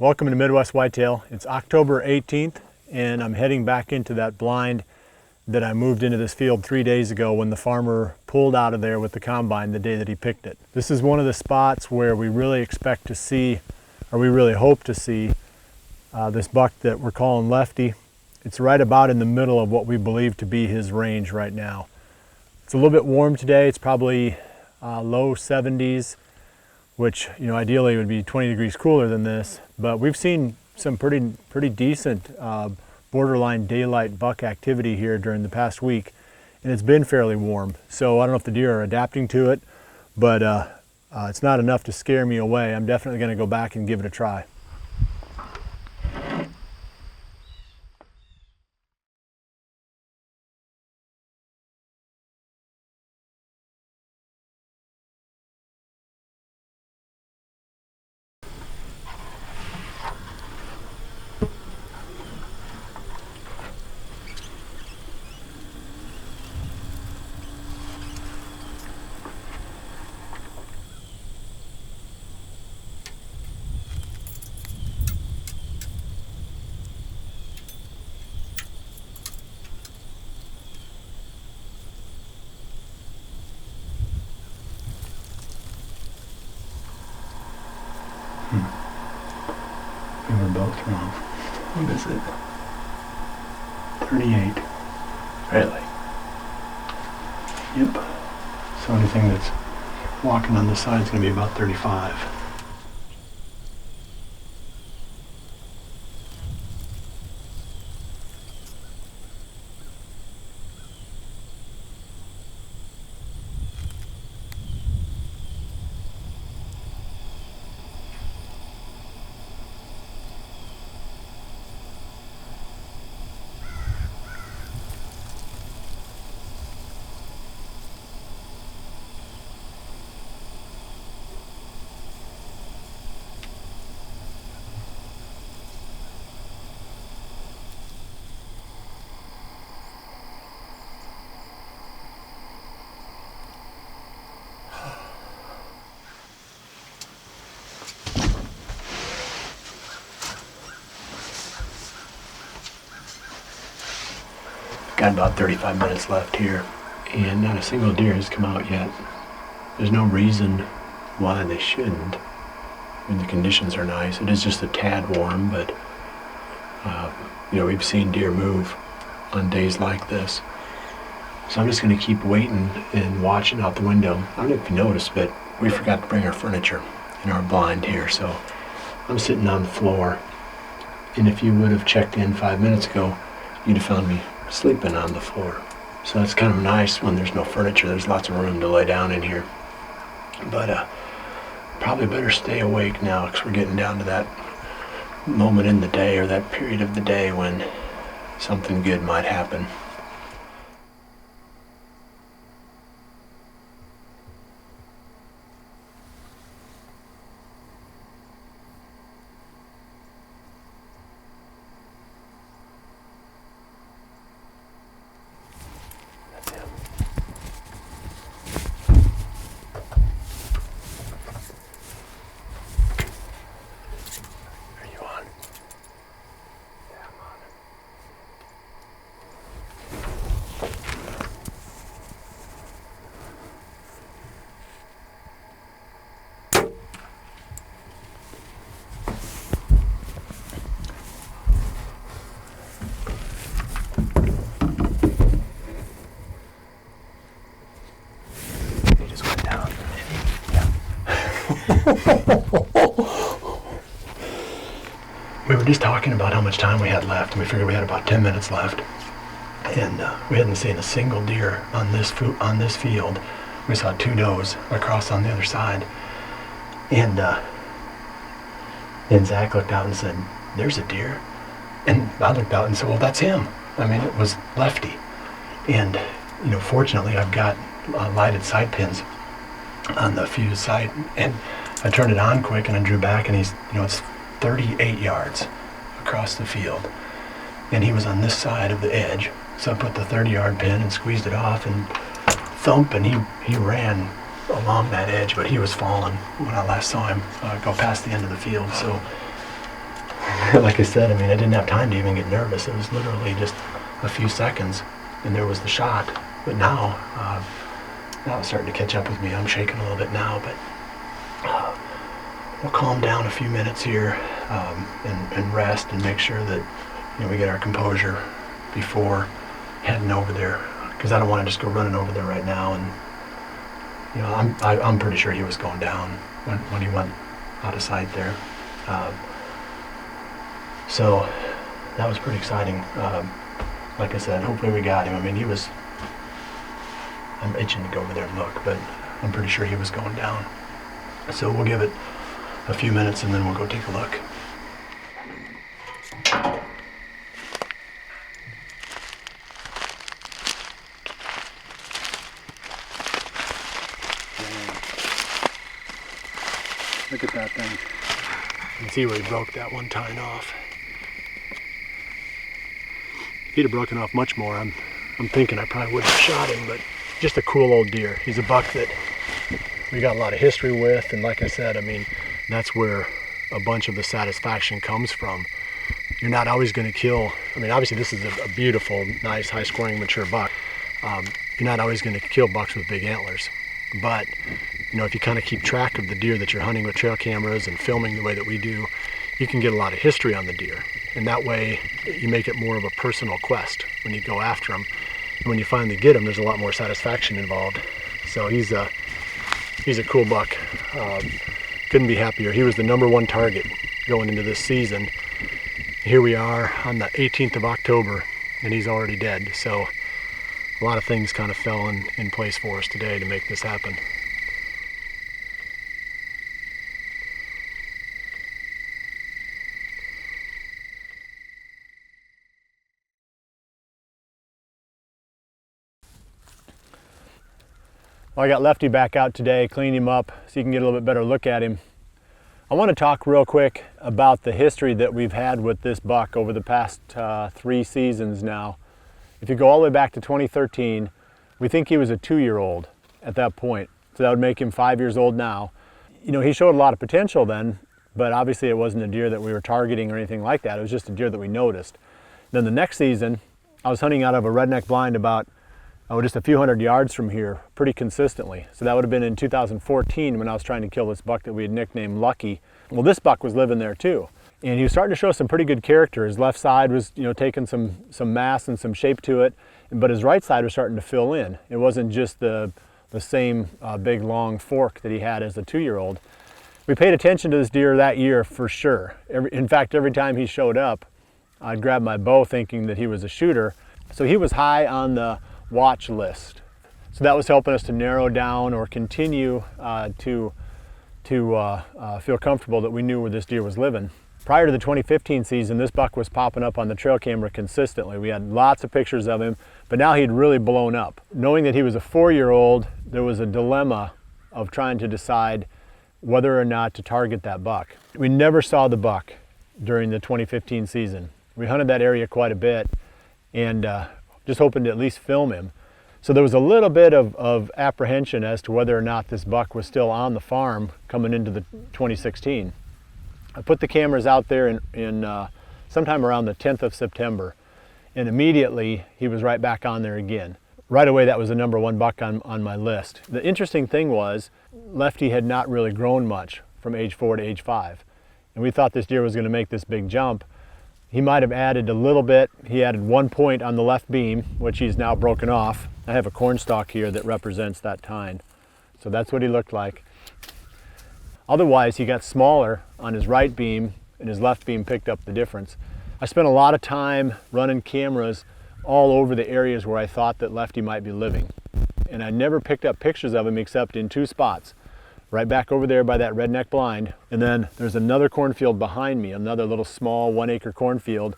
Welcome to Midwest Whitetail. It's October 18th and I'm heading back into that blind that I moved into this field 3 days ago when the farmer pulled out of there with the combine the day that he picked it. This is one of the spots where we really expect to see, or we really hope to see, this buck that we're calling Lefty. It's right about in the middle of what we believe to be his range right now. It's a little bit warm today. It's probably low 70s, which, you know, ideally would be 20 degrees cooler than this, but we've seen some pretty decent borderline daylight buck activity here during the past week, and it's been fairly warm. So I don't know if the deer are adapting to it, but it's not enough to scare me away. I'm definitely going to go back and give it a try. We were both wrong. What is it? 38. Really? Yep. So anything that's walking on this side is going to be about 35. Got about 35 minutes left here, and not a single deer has come out yet. There's no reason why they shouldn't. I mean, the conditions are nice. It is just a tad warm, but you know, we've seen deer move on days like this. So I'm just going to keep waiting and watching out the window. I don't know if you noticed, but we forgot to bring our furniture in our blind here, so I'm sitting on the floor. And if you would have checked in 5 minutes ago, you'd have found me sleeping on the floor. So it's kind of nice when there's no furniture. There's lots of room to lay down in here. But probably better stay awake now, because we're getting down to that moment in the day, or that period of the day when something good might happen. We were just talking about how much time we had left, and we figured we had about 10 minutes left. And we hadn't seen a single deer on this field. We saw 2 does across on the other side. And Zach looked out and said, "There's a deer." And I looked out and said, "Well, that's him." I mean, it was Lefty. And, you know, fortunately, I've got lighted sight pins on the fuse sight, and I turned it on quick and I drew back, and he's, you know, it's 38 yards across the field, and he was on this side of the edge. So I put the 30-yard pin and squeezed it off, and thump, and he ran along that edge, but he was falling when I last saw him go past the end of the field. So like I said, I mean, I didn't have time to even get nervous. It was literally just a few seconds, and there was the shot. But now it's starting to catch up with me. I'm shaking a little bit now, but we'll calm down a few minutes here and rest and make sure that we get our composure before heading over there, because I don't want to just go running over there right now. And I'm pretty sure he was going down when he went out of sight there. So that was pretty exciting. Like I said, hopefully we got him. I mean, I'm itching to go over there and look, but I'm pretty sure he was going down. So we'll give it a few minutes and then we'll go take a look. Look at that thing. You can see where he broke that one tine off. If he'd have broken off much more, I'm thinking I probably wouldn't have shot him, but just a cool old deer. He's a buck that we got a lot of history with, and like I said, I mean, that's where a bunch of the satisfaction comes from. You're not always going to kill, I mean, obviously this is a beautiful, nice, high-scoring, mature buck. You're not always going to kill bucks with big antlers, but if you kind of keep track of the deer that you're hunting with trail cameras and filming the way that we do, you can get a lot of history on the deer. And that way, you make it more of a personal quest when you go after them. And when you finally get him, there's a lot more satisfaction involved. So he's a cool buck. Couldn't be happier. He was the #1 target going into this season. Here we are on the 18th of October, and he's already dead. So a lot of things kind of fell in place for us today to make this happen. Well, I got Lefty back out today, cleaned him up so you can get a little bit better look at him. I want to talk real quick about the history that we've had with this buck over the past 3 seasons now. If you go all the way back to 2013, we think he was a 2-year-old at that point. So that would make him 5 years old now. He showed a lot of potential then, but obviously it wasn't a deer that we were targeting or anything like that. It was just a deer that we noticed. Then the next season, I was hunting out of a redneck blind about just a few hundred yards from here pretty consistently. So that would have been in 2014 when I was trying to kill this buck that we had nicknamed Lucky. Well, this buck was living there too. And he was starting to show some pretty good character. His left side was, taking some mass and some shape to it, but his right side was starting to fill in. It wasn't just the same big long fork that he had as a 2-year-old. We paid attention to this deer that year for sure. In fact, every time he showed up, I'd grab my bow thinking that he was a shooter. So he was high on the watch list. So that was helping us to narrow down or continue to feel comfortable that we knew where this deer was living. Prior to the 2015 season, this buck was popping up on the trail camera consistently. We had lots of pictures of him, but now he'd really blown up. Knowing that he was a 4-year-old, there was a dilemma of trying to decide whether or not to target that buck. We never saw the buck during the 2015 season. We hunted that area quite a bit and just hoping to at least film him. So there was a little bit of apprehension as to whether or not this buck was still on the farm coming into the 2016. I put the cameras out there in sometime around the 10th of September, and immediately he was right back on there again. Right away, that was the #1 buck on my list. The interesting thing was, Lefty had not really grown much from age 4 to age 5, and we thought this deer was going to make this big jump. He might have added a little bit. He added 1 point on the left beam, which he's now broken off. I have a corn stalk here that represents that tine. So that's what he looked like. Otherwise, he got smaller on his right beam, and his left beam picked up the difference. I spent a lot of time running cameras all over the areas where I thought that Lefty might be living. And I never picked up pictures of him except in 2 spots. Right back over there by that redneck blind. And then there's another cornfield behind me, another little small 1-acre cornfield.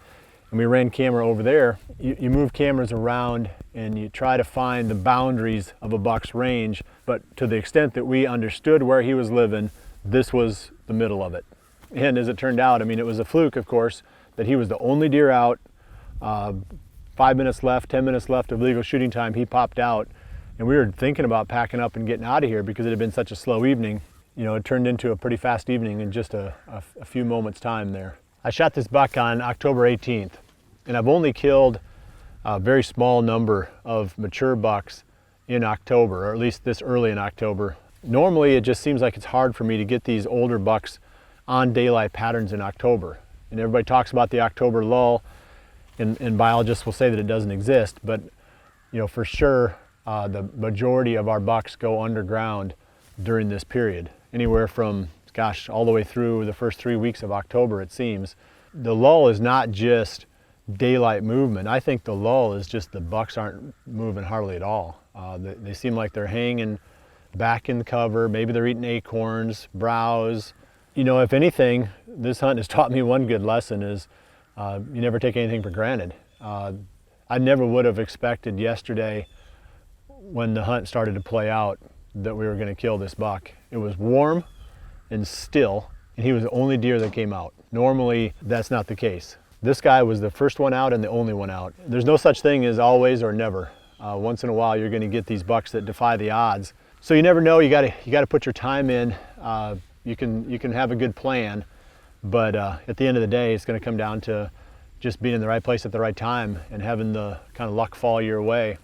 And we ran camera over there. You move cameras around and you try to find the boundaries of a buck's range, but to the extent that we understood where he was living, this was the middle of it. And as it turned out, I mean, it was a fluke, of course, that he was the only deer out. 5 minutes left, 10 minutes left of legal shooting time, he popped out. And we were thinking about packing up and getting out of here because it had been such a slow evening. It turned into a pretty fast evening in just a few moments' time there. I shot this buck on October 18th, and I've only killed a very small number of mature bucks in October, or at least this early in October. Normally, it just seems like it's hard for me to get these older bucks on daylight patterns in October. And everybody talks about the October lull, and biologists will say that it doesn't exist, but you know, for sure, the majority of our bucks go underground during this period, anywhere from, gosh, all the way through the first 3 weeks of October, it seems. The lull is not just daylight movement. I think the lull is just the bucks aren't moving hardly at all. They seem like they're hanging back in the cover. Maybe they're eating acorns, browse. You know, if anything, this hunt has taught me one good lesson is you never take anything for granted. I never would have expected yesterday when the hunt started to play out that we were going to kill this buck. It was warm and still, and he was the only deer that came out. Normally, that's not the case. This guy was the first one out and the only one out. There's no such thing as always or never. Once in a while, you're going to get these bucks that defy the odds. So you never know. You got to put your time in. You can have a good plan, but at the end of the day, it's going to come down to just being in the right place at the right time and having the kind of luck fall your way.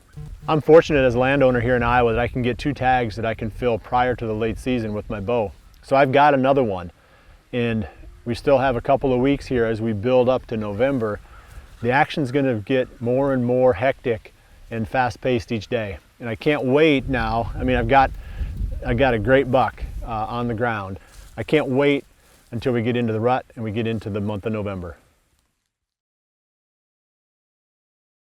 I'm fortunate as a landowner here in Iowa that I can get 2 tags that I can fill prior to the late season with my bow. So I've got another one, and we still have a couple of weeks here as we build up to November. The action's going to get more and more hectic and fast-paced each day, and I can't wait now. I mean, I've got a great buck on the ground. I can't wait until we get into the rut and we get into the month of November.